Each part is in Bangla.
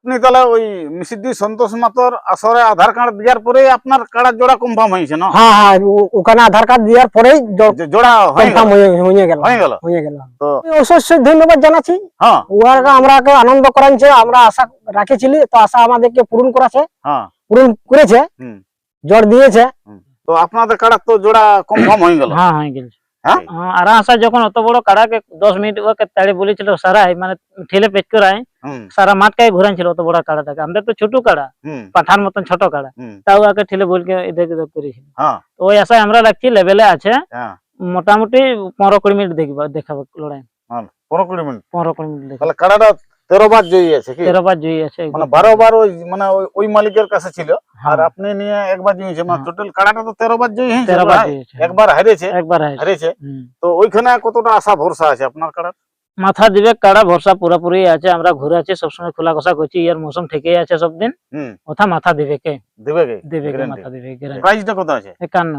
আপনি তাহলে ওই মিসিডি সন্তোষ মাতর আসরে আধার কার্ড দেওয়ার পরে আপনার কাড়ার জোড়া কনফার্ম হয়েছে না? হ্যাঁ হ্যাঁ, ওখানে আধার কার্ড দেওয়ার পরেই জোড়া কনফার্ম হয়ে গেল। তো অবশ্যই ধন্যবাদ জানাচ্ছি। হ্যাঁ ওরা আমরাকে আনন্দ করাচ্ছে, আমরা আশা রাখেছিলি, তো আশা আমাদেরকে পূরণ করেছে। হ্যাঁ পূরণ করেছে, জোর দিয়েছে। তো আপনাদের কাড়া তো জোড়া কনফার্ম হয়ে গেল। হ্যাঁ হয়ে গেছে। হ্যাঁ আর আশা যখন অত বড় কাড়াকে 10 মিনিট ওকে তাড়ে বলেছিল সারাই, মানে ঠেলে পেচ করাই সারা মাঠটাই ঘুরাইছিল অত বড় কাড়াটাকে। আমাদের তো ছোট কাড়া, পাঠার মতন ছোট কাড়া, তাও ওকে ঠেলে বলকে এদিক ওদিক করেছিল। তো ওই আশায় আমরা রাখছি লেভেলে আছে, মোটামুটি 15-20 মিনিট দেখাবো লড়াই। 15-20 মিনিট 15-20 মিনিট দেখাবো। তাহলে কাড়াটা 13 বার জয়ী আছে কি? 13 বার জয়ী আছে, মানে 12 বার ওই মানে ওই মালিকের কাছে ছিল, আর আপনি নিয়ে একবার জয়ী হয়েছে, মানে টোটাল কাড়াটা তো 13 বার জয়ী হয়েছে। 13 বার জয়ী হয়েছে, একবার হারিয়েছে, একবার হারিয়েছে। তো ওইখানে কতটা আশা ভরসা আছে আপনার কাড়ার? মাথা দিবে কাড়া ভরসা পুরোপুরি আছে। আমরা ঘুরে আছি সবসময়, খোলা কষা করছি, এর মৌসুম ঠিকই আছে সব দিন। ওথা মাথা দিবে কে? দিবে কে? দিবে কে? মাথা দিবে। প্রাইসটা কত আছে? 51।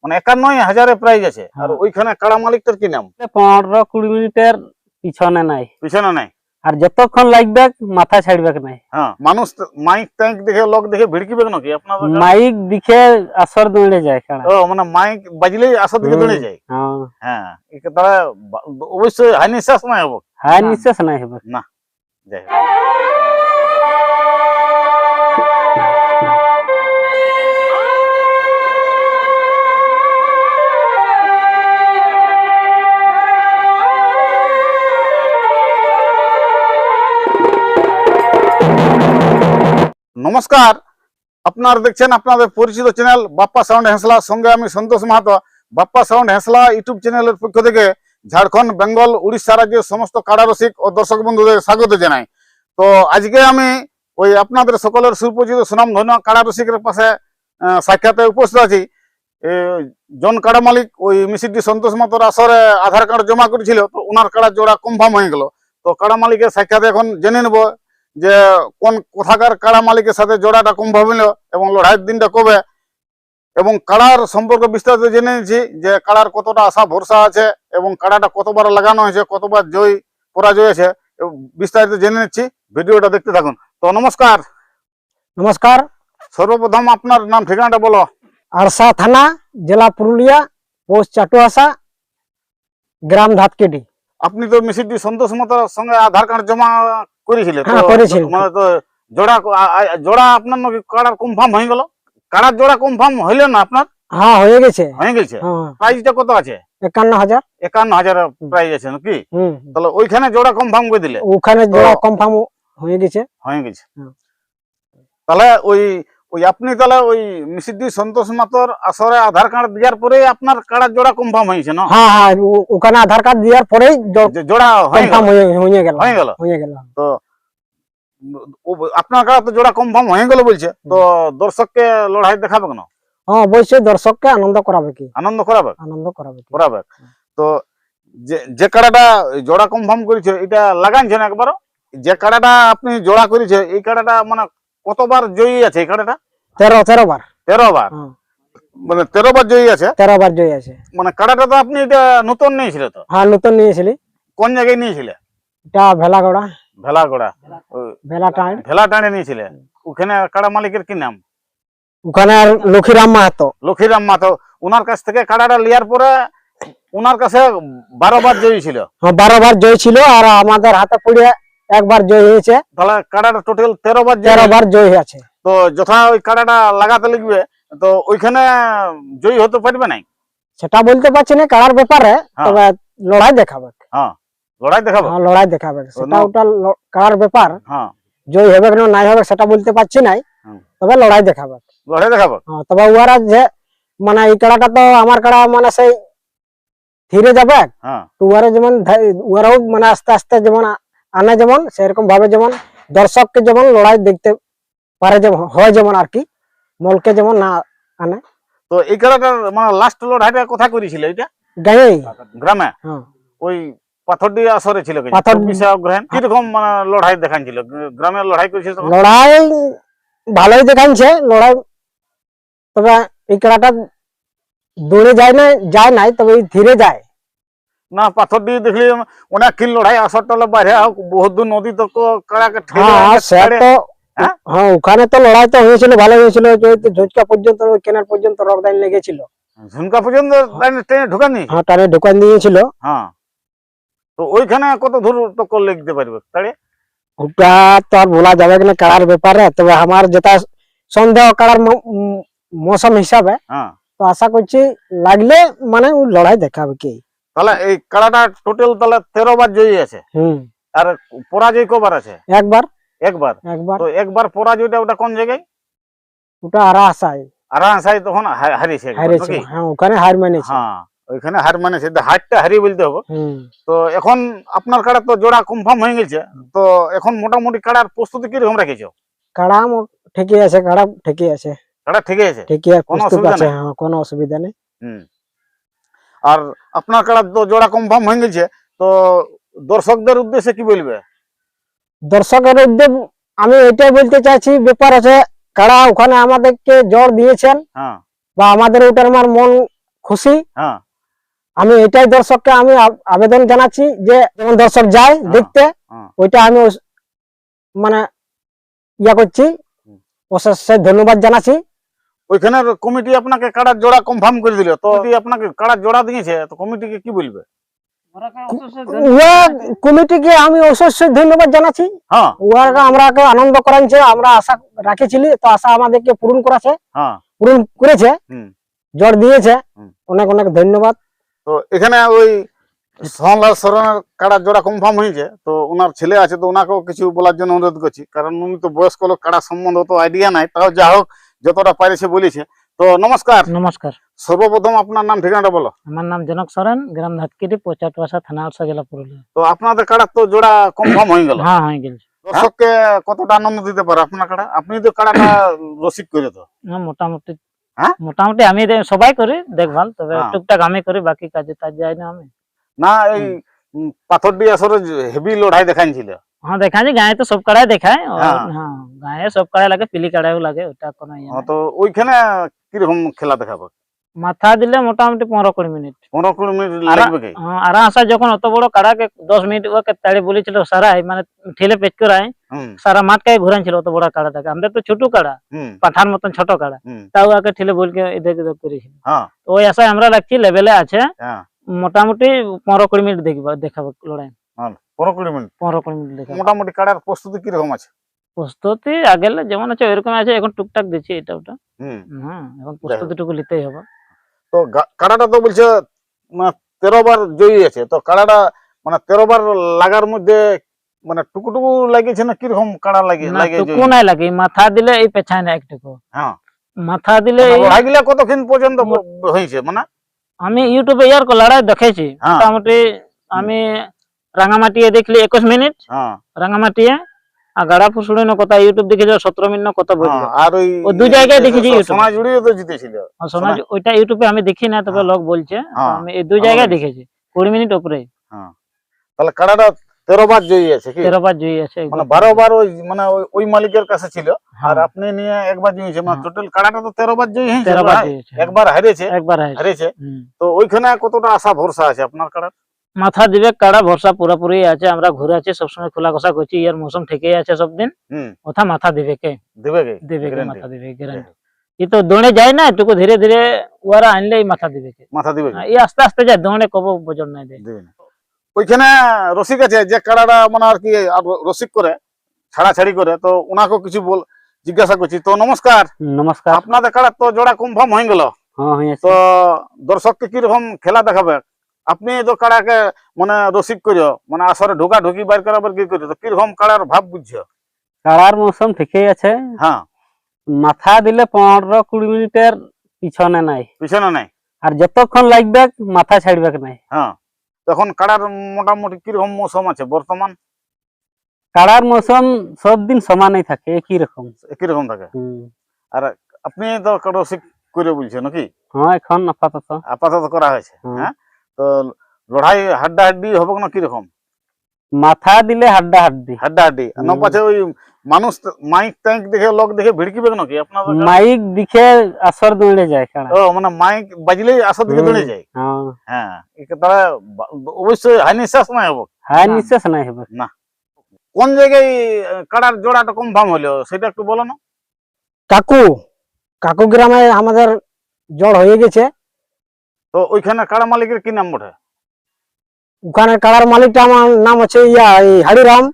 মানে 51,000 এর প্রাইস আছে। আর ওইখানে কাড়া মালিকটার কি নাম? 15-20 মিনিটের পিছনে নাই, পিছনে নাই। আর যতক্ষণ লাগবে মাথা ছাড়বে নাই। হ্যাঁ, মানুষ মানুষ ট্যাঙ্ক দেখে লোক দেখে ভিড়কিবে নাকি আপনাদের? মাইক দিকে আসর দৌড়ে যায় কাড়া। ও মানে মাইক বাজলেই আসর দিকে দৌড়ে যায়। হ্যাঁ, এটা তারা অবশ্যই হাই নিঃশ্বাস নাই হবে। হাই নিঃশ্বাস নাই হবে না। যাই হোক, নমস্কার, আপনারা দেখছেন আপনাদের পরিচিত চ্যানেল বাপ্পা সাউন্ড হেঁসলা, সঙ্গে আমি সন্তোষ মাহাতো। বাপ্পা সাউন্ড হেঁসলা ইউটিউব চ্যানেলের পক্ষ থেকে ঝাড়খণ্ড, বেঙ্গল, উড়িষ্যা রাজ্যের সমস্ত কাড়া রসিক ও দর্শক বন্ধুদের স্বাগত জানাই। তো আজকে আমি ওই আপনাদের সকলের সুপরিচিত সুনামধন্য কাড়া রসিকের পাশে সাক্ষাতে উপস্থিত আছি। জন কাড়া মালিক ওই মিসিডি সন্তোষ মাতর আসরে আধার কার্ড জমা করেছিল, তো ওনার কাড়া জোড়া কনফার্ম হয়ে গেল। তো কাড়া মালিকের সাক্ষাতে এখন জেনে নেব যে কোন কোথাকার কাড়া মালিকের সাথে জোড়াটা কনফার্ম হলো এবং লড়াইয়ের দিনটা কবে, এবং কাড়ার সম্পর্কে বিস্তারিত জেনে নিয়েছি যে কাড়ার কতটা আশা ভরসা আছে এবং কাড়াটা কতবার লাগানো হয়েছে, কতবার জয় পরাজয় আছে, বিস্তারিত জেনে নিচ্ছি। ভিডিওটা দেখতে থাকুন। তো নমস্কার। নমস্কার। সর্বপ্রথম আপনার নাম ঠিকানাটা বলো। আরসা থানা, জেলা পুরুলিয়া, পোস্ট চাটুয়াশা, গ্রাম ধাতকেডি। আপনি তো মিসিডি সন্তোষ মাতার সঙ্গে আধার কার্ড জমা করেছিলেন? মানে তো জোড়া আপনার নাকি কাড়ার কনফার্ম হয়ে গেল? কাড়ার জোড়া কনফার্ম হইল না আপনার? হ্যাঁ, হয়ে গেছে। হয়ে গেছে। প্রাইসটা কত আছে? 51,000। 51,000 প্রাইস আছে নাকি? তাহলে ওইখানে জোড়া কনফার্ম করে দিলে? ওখানে জোড়া কনফার্ম হয়ে গেছে। হয়ে গেছে। তাহলে ওই আপনি তাহলে ওই মিসিডি সন্তোষ মাতর আসরে আধার কার্ড দেওয়ার পরে আপনার কাড়ার জোড়া কনফার্ম হয়েছে না? হ্যাঁ হ্যাঁ, ওখানে আধার কার্ড দেওয়ার পরেই জোড়া কনফার্ম হয়ে গেল। হয়ে গেল। তো আপনার কাড়া তো জোড়া কনফার্ম হয়ে গেল বলছে, তো দর্শককে লড়াই দেখাবে কেন? হ্যাঁ, অবশ্যই দর্শককে আনন্দ করাবে। কি আনন্দ করাবে? আনন্দ করাবে। তো যে কাড়াটা জোড়া কনফার্ম করেছে এটা লাগাইছেন একবারও? যে কাড়াটা আপনি জোড়া করেছে এই কাড়াটা মানে কতবার জয়ী আছে? এই কাড়াটা 13 বার। 13 বার? মানে 13 বার জয়ী আছে? 13 বার জয়ী আছে। মানে কাড়াটা তো আপনি এটা নতুন নিয়েছিল? তো হ্যাঁ, নতুন নিয়েছিলি। কোন জায়গায় নিয়েছিলে? এটা ভেলাগড়া। ভেলা টানে নিয়েছিলে। ওখানে কাড়া মালিকের কি নাম? ওখানে লক্ষীরাম মাহাতো। লক্ষীরাম মাহাতো। ওনার কাছ থেকে কাড়াটা লিয়ার পরে ওনার কাছে 12 বার জয়ী ছিল? 12 বার জয়ী ছিল, আর আমাদের হাতে পড়ে একবার জয়ী হয়েছে। তাহলে কাড়াটা টোটাল 13 বার জয়ী আছে। তো যথা ওই কাড়াটা লাগাতে লাগবে, তো ওইখানে জয়ী হতে পারবে নাই? সেটা বলতে পারছি না কাড়ার ব্যাপারে, তবে লড়াই দেখাবে। হ্যাঁ, লড়াই দেখাবে। সেটা ওটা কাড়ার ব্যাপার। জয়ী হবে না নাই হবে সেটা বলতে পারছি নাই, তবে লড়াই দেখাবে। তবে ওরা যে মানে এই কাড়াটা তো আমার কাড়া মানে সেই ধীরে যাবে, তো ওরা যেমন ওরাও মানে আস্তে আস্তে যেমন আনে, যেমন সেরকম ভাবে যেমন দর্শককে যেমন লড়াই দেখতে পারে, যেমন হয় যেমন আর কি, মলকে যেমন না আনে। তো এই কাড়াটার মানে লাস্ট লড়াইটা কোথায় করেছিল? এটা গ্রামে ওই পাথরডি আসরে ছিল। কিরকম মানে লড়াই দেখাচ্ছিল? গ্রামের লড়াই করেছিল? লড়াই ভালোই দেখাচ্ছে লড়াই, তবে এই কাড়াটা দৌড়ে যায় নাই, তবে ধীরে যায় না। পাথরডি দেখলি অনেক কিল লড়াই, আসরটা বাইরে বহুত দূর নদী তো কাড়াকে হ্যাঁ ওখানে তো লড়াই তো হয়েছিল, ভালো হয়েছিল, ঝুঁচকা পর্যন্ত কেনার পর্যন্ত রকদান লেগেছিল। ঝুনকা পর্যন্ত ট্রেনে ঢুকানি? হ্যাঁ টানে ঢুকান দিয়েছিল। হ্যাঁ, তো ওইখানে কত দূর টক্কর লিখতে পারবে তাহলে? ওটা তো আর বলা যাবে না কাড়ার ব্যাপারে, তবে আমার যেটা সন্দেহ কাড়ার মৌসুম হিসাবে, হ্যাঁ, তো আশা করছি লাগলে মানে ওই লড়াই দেখাবে কি। তাহলে এই কাড়াটা টোটাল তাহলে 13 বার জয়ী আছে, হুম, আর পরাজয় কবার আছে? একবার। একবার। একবার তো একবার পরাজয়টা ওটা কোন জায়গায়? ওটা আরা আশায় আর আসাই তখন হারিয়েছে একবার, হারিয়েছে। নাকি? হ্যাঁ ওখানে হার মানেছে। হ্যাঁ, ওইখানে হার মানেছে, হারটা হারিয়ে বলতে হবে। হুম, তো এখন আপনার কাড়া তো জোড়া কনফার্ম হয়ে গেছে, তো এখন মোটামুটি কাড়ার প্রস্তুতি কিরকম রেখেছো? কাড়া ঠিকই আছে, কাড়া ঠিকই আছে, কাড়া ঠিক আছে? ঠিকই আছে, কোনো প্রস্তুত অসুবিধা আছে। নেই? হ্যাঁ কোনো অসুবিধা নেই। হুম। আর আপনার কাড়া তো জোড়া কনফার্ম হয়ে গেছে, তো দর্শকদের উদ্দেশ্যে কি বলবে? দর্শকের উদ্যোগ আমি এটাই বলতে চাইছি, ব্যাপার আছে কাড়া ওখানে আমাদেরকে জোর দিয়েছেন, হ্যাঁ, বা আমাদের ওটার আমার মন খুশি। হ্যাঁ, আমি এটাই দর্শককে আমি আবেদন জানাচ্ছি যে যেমন দর্শক যায় দেখতে, হ্যাঁ। ওইটা আমি মানে ইয়া করছি, অশেষ ধন্যবাদ জানাচ্ছি। ওইখানের কমিটি আপনাকে কাড়ার জোড়া কনফার্ম করে দিল, তো যদি আপনাকে কাড়ার জোড়া দিয়েছে তো কমিটিকে কি বলবে? ওয়া কমিটিকে আমি অশেষ ধন্যবাদ জানাচ্ছি। হ্যাঁ, ওয়াকে আমরাকে আনন্দ করাচ্ছে, আমরা আশা রাখেছিলি, তো আশা আমাদেরকে পূরণ করেছে, হ্যাঁ। পূরণ করেছে, হুম। জোর দিয়েছে। হুম। অনেক অনেক ধন্যবাদ। তো এখানে ওই সোহনলাল সরনের কাড়ার জোড়া কনফার্ম হয়েছে, তো ওনার ছেলে আছে, তো ওনাকেও কিছু বলার জন্য অনুরোধ করছি, কারণ উনি তো বয়স্ক লোক, কাড়া সম্বন্ধে তো আইডিয়া নাই, তাও যা হোক যতটা পারেছে বলেছে। তো নমস্কার। নমস্কার। সর্বপ্রথম আপনার নাম ঠিকানাটা বলো। আমার নাম জনক সরেন, গ্রাম ধাতকিটি, পচাটবাসা, থানা আলসা, জেলা পুরুলিয়া। তো আপনাদের কাড়ার তো জোড়া কনফার্ম হয়ে গেল, হ্যাঁ হয়ে গেছে। দর্শককে কতটা আনন্দ দিতে পারে আপনার কাড়া? আপনি তো কাড়াটা রসিক করে তো। হ্যাঁ, মোটামুটি। হ্যাঁ? মোটামুটি আমি সবাই করি দেখভাল, তবে হ্যাঁ। টুকটাক আমি করি, বাকি কাজে তার যাই না আমি। না এই পাথরডি আসরে হেভি লড়াই দেখাইছিল। হ্যাঁ দেখায়, গায়ে তো সব কাড়াই দেখায়। হ্যাঁ। হ্যাঁ গায়ে সব কাড়াই লাগে, পিলি কাড়াইও লাগে, ওটা কোনো ইয়ে নাই। তো ওইখানে কিরকম খেলা দেখাবো? মাথা দিলে মোটামুটি 15-20 মিনিট। 15-20 মিনিট লাগবে কি? আর আসা যখন অত বড় কাড়াকে 10 মিনিট ওকে তাড়ি বলেছিল সারাই, মানে ঠেলে পেচ করায় হুম, সারা মাঠকে ঘুরাইছিল অত বড় কাড়াটাকে। আমাদের তো ছোট কাড়া, হুম, পাঠার মতন ছোট কাড়া, হুম, তাও ওকে ঠেলে বলকে এদের করেছিল। হ্যাঁ, তো ওই আশায় আমরা রাখছি লেভেলে আছে, হ্যাঁ, মোটামুটি 15-20 মিনিট দেখাবো লড়াই। হ্যাঁ, 15-20 মিনিট। 15-20 মিনিট দেখাবো। মোটামুটি কাড়ার প্রস্তুতি কিরকম আছে? প্রস্তুতি আগের যেমন আছে ওইরকম আছে, এখন টুকটাক দিচ্ছি এটা ওটা। হুম। হ্যাঁ এখন প্রস্তুতিটুকু নিতেই হবে। তো কাড়াটা তো বলছে 13 বার জয়ী আছে, তো কাড়াটা মানে 13 বার লাগার মধ্যে মানে টুকুটুকু লাগিয়েছে না কিরকম কাড়া লাগে? না টুকু নাই লাগে, মাথা দিলে এই পেছায় না একটুকু। হ্যাঁ, মাথা দিলে লড়াই গুলা কতক্ষণ পর্যন্ত হয়েছে? মানে আমি ইউটিউবে ইয়ার লড়াই দেখেছি, হ্যাঁ। মোটামুটি আমি রাঙামাটিয়ে দেখলি 21 মিনিট, হ্যাঁ, রাঙামাটিয়ে, আর গাড়া ফুসুড়ি কথা ইউটিউব দেখেছি 17 মিনিট না কত বললো। হ্যাঁ, আর ওই দুই জায়গায় দেখেছি ইউটিউবে। সোনাঝুরিও তো জিতেছিল। ওইটা ইউটিউবে আমি দেখি না, তবে হ্যাঁ। লোক বলছে, তো হ্যাঁ। আমি এই দুই জায়গায় দেখেছি 20 মিনিট উপরে। হ্যাঁ, তাহলে কাড়াটা 13 বার জয়ী আছে কি? 13 বার জয়ী আছে। মানে 12 বার ওই মানে ওই মালিকের কাছে ছিল, হ্যাঁ। আর আপনি নিয়ে একবার জয়ীছে, মানে হ্যাঁ। টোটাল কাড়াটা তো 13 বার জয়ী হয়েছে। 13 বার জয়ী আছে। একবার হারিয়েছে, একবার হারিয়েছে। হুম। তো ওইখানে কতটা আশা ভরসা আছে আপনার কাড়ার? মাথা দিবে কাড়া ভরসা পুরাপুরি আছে, আমরা ঘুরে আছি সবসময়, খোলা কষা করছি, ইয়ার মৌসুম ঠিকই আছে সব দিন। হুম, ওথা মাথা দিবে কে? দিবে কি? দিবে কে? Guarantee? মাথা দিবে গ্যারান্টি। ই তো দৌড়ে যায় না, একটু ধীরে ধীরে ওরা আনলেই মাথা দিবে কে? মাথা দিবে কি? এই আস্তে আস্তে যায়, দৌড়ে কব বোঝন নাই দেয়। দিবে না। ওইখানে রসিক আছে যে কাড়াটা মানে আর কি রসিক করে ছাড়াছাড়ি করে, তো ওনাকেও কিছু জিজ্ঞাসা করছি। তো নমস্কার। নমস্কার। আপনাদের কাড়ার তো জোড়া কনফার্ম হয়ে গেল, হ্যাঁ হয়েছে। তো দর্শককে কিরকম খেলা দেখাবে? আপনি তো কাড়াকে মানে রসিক করিও, মানে আসরে ঢোকা ঢুকি বাইর করাবার কি করিও, তো কিরকম কাড়ার ভাব বুঝছো? কাড়ার মৌসুম ঠিকই আছে, হ্যাঁ, মাথা দিলে 15-20 মিনিটের পিছনে নাই, পিছনে নাই। আর যতক্ষণ লাগবে মাথা ছাড়বে নাই। হ্যাঁ, তখন কাড়ার মোটামুটি কিরকম মৌসুম আছে বর্তমান? কাড়ার মৌসুম সব দিন সমানই থাকে, একই রকম। একই রকম থাকে। আর আপনি তো রসিক করে বলছেন নাকি? হ্যাঁ এখন আপাতত আপাতত করা হয়েছে। হ্যাঁ, তো লড়াই হাড্ডা হাড্ডি হবে না কিরকম? মাথা দিলে হাড্ডা হাড্ডি। হাড্ডা হাড্ডি না পাছে ওই মানুষ মাইক টাইক দেখে লোক দেখে ভিড়কিবে নাকি আপনাদের? মাইক দিকে আসর দৌড়ে যায় কাড়া। ও মানে মাইক বাজলেই আসর দিকে দৌড়ে যায়। হ্যাঁ, তারা অবশ্যই হাই নিঃশ্বাস নাই হবো। হাই নিঃশ্বাস নাই হবে না। কোন জায়গায় কাড়ার জোড়াটা কনফার্ম হলো সেটা একটু বলো না। কাকু কাকু গ্রামে আমাদের জড় হয়ে গেছে। তো ওইখানে কাড়া মালিকের কি নাম বটে? ওখানে কাড়ার মালিকটা আমার নাম হচ্ছে এই হাড়িরাম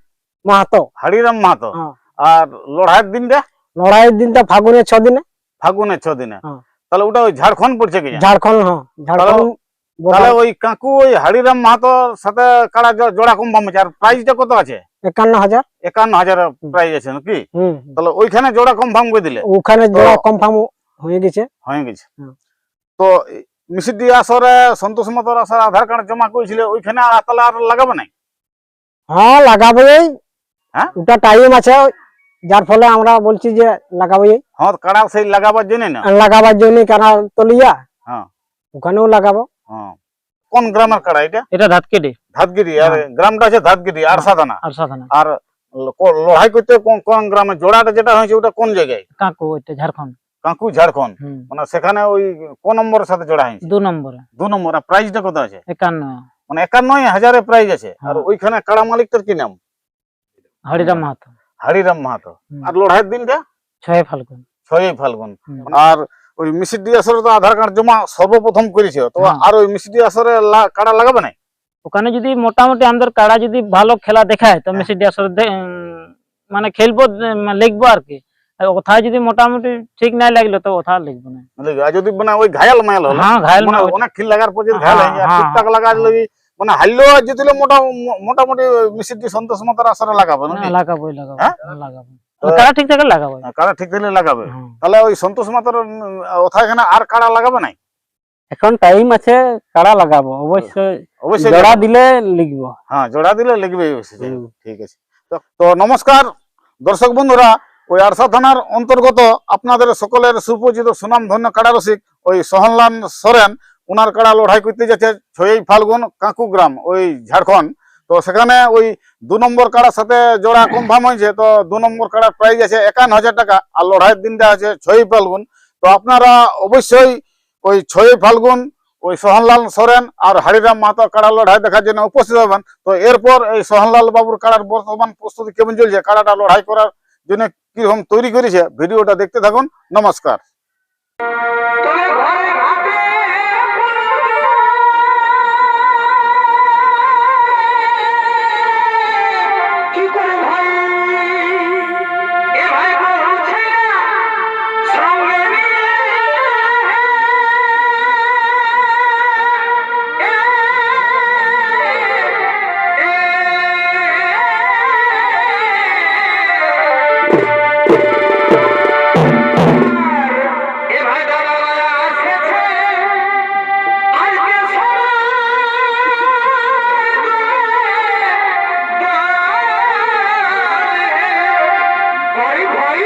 মাহাতো। হাড়িরাম মাহাতো। হ্যাঁ। আর লড়াইয়ের দিনটা? লড়াইয়ের দিনটা ফাগুনের 6 দিনে। ফাগুনের 6 দিনে। হ্যাঁ। তাহলে ওটা ওই ঝাড়খণ্ড পড়ছে কি? ঝাড়খণ্ড, হ্যাঁ ঝাড়খণ্ড। তাহলে ওই কাকু ওই হাড়িরাম মাহাতোর সাথে কাড়া জোড়া কনফার্ম আছে। আর প্রাইসটা কত আছে? 51,000। 51,000 প্রাইস আছে নাকি? তাহলে ওইখানে জোড়া কনফার্ম করে দিলে? ওখানে জোড়া কনফার্ম হয়ে গেছে। হয়ে গেছে। হ্যাঁ। তো মিসিডি আসরে সন্তোষ মাতার আসরে আধার কার্ড জমা করেছিল ওইখানে তাহলে আর লাগাবে নাই? হ্যাঁ লাগাবোই। হ্যাঁ ওটা টাইম আছে, যার ফলে আমরা বলছি যে লাগাবোই। হ্যাঁ কাড়া সেই লাগাবার জন্য না? লাগাবার জন্য কাড়া তলিয়া। হ্যাঁ ওখানেও লাগাবো। হ্যাঁ। কোন গ্রামের কাড়া এটা? এটা ধাতকেডি। ধাতগিরি। আর গ্রামটা আছে ধাতগিরি আর সাধানা। আর সাধারণ আর লড়াই করতে কোন গ্রামে জোড়াটা যেটা হয়েছে ওটা কোন জায়গায়? কাকু, ওইটা ঝাড়খণ্ড। কাকু ঝাড়খণ্ড। মানে সেখানে ওই কোন নম্বরের সাথে জোড়া হয়েছে? 2 নম্বরে। 2 নম্বর। আর প্রাইসটা কত আছে? 51। মানে 51,000 প্রাইস আছে। আর ওইখানে কাড়া মালিকটার কি নাম? হরিরাম মাহাতো। হাড়িরাম মাহাতো। আর লড়াইয়ের দিনটা? 6 ফাল্গুন। 6 ফাল্গুন। আর ওই মিসিডি আসরে তো আধার কার্ড জমা সর্বপ্রথম করেছে, তো আর ওই মিসিডি আসরে কাড়া লাগাবে না? ওখানে যদি মোটামুটি আমাদের কাড়া যদি ভালো খেলা দেখায় তো মিসিডি আসরে মানে খেলবো, লিখবো আর কি। ওথায় যদি মোটামুটি ঠিক নাই লাগলো তো ওথা লিখবো না। আর যদি মানে ওই ঘায়াল মায়াল হলো, হ্যাঁ ঘায়াল মানে অনেক খিল লাগার পর যদি ঘায়াল হয়ে যায়, ঠিকঠাক লাগা লাগি মানে হারলেও জিতলে মোটামুটি মিসিডি সন্তোষ মাতার আসরে লাগাবো নাকি? লাগাবোই লাগাবো। কাড়া ঠিক থাকে লাগাবো। কাড়া ঠিক থাকলে লাগাবে। তাহলে ওই সন্তোষ মাতার ওথা এখানে আর কাড়া লাগাবে নাই? এখন টাইম আছে, কাড়া লাগাবো অবশ্যই। অবশ্যই জোড়া দিলে লিখবো। হ্যাঁ জোড়া দিলে লিখবে। ঠিক আছে। তো নমস্কার দর্শক বন্ধুরা, ওই আরসা থানার অন্তর্গত আপনাদের সকলের সুপরিচিত সুনাম ধন্য কাড়া রসিক ওই সোহনলাল সোরেন, ওনার কাড়া লড়াই করতে যাচ্ছে 6 ফাল্গুন কাকু গ্রাম ওই ঝাড়খণ্ড। তো সেখানে ওই 2 নম্বর কাড়ার সাথে জোড়া কনফার্ম হয়েছে। তো 2 নম্বর কাড়ার প্রাইস আছে 51,000 টাকা। আর লড়াইয়ের দিনটা আছে 6 ফাল্গুন। তো আপনারা অবশ্যই ওই 6 ফাল্গুন ওই সোহনলাল সোরেন আর হাড়িরাম মাহাতো কাড়া লড়াই দেখার জন্য উপস্থিত হবেন। তো এরপর এই সোহনলাল বাবুর কাড়ার বর্তমান প্রস্তুতি কেমন চলছে, কাড়াটা লড়াই করার জন্য কিরকম তৈরি করেছে, ভিডিওটা দেখতে থাকুন। নমস্কার। ভাই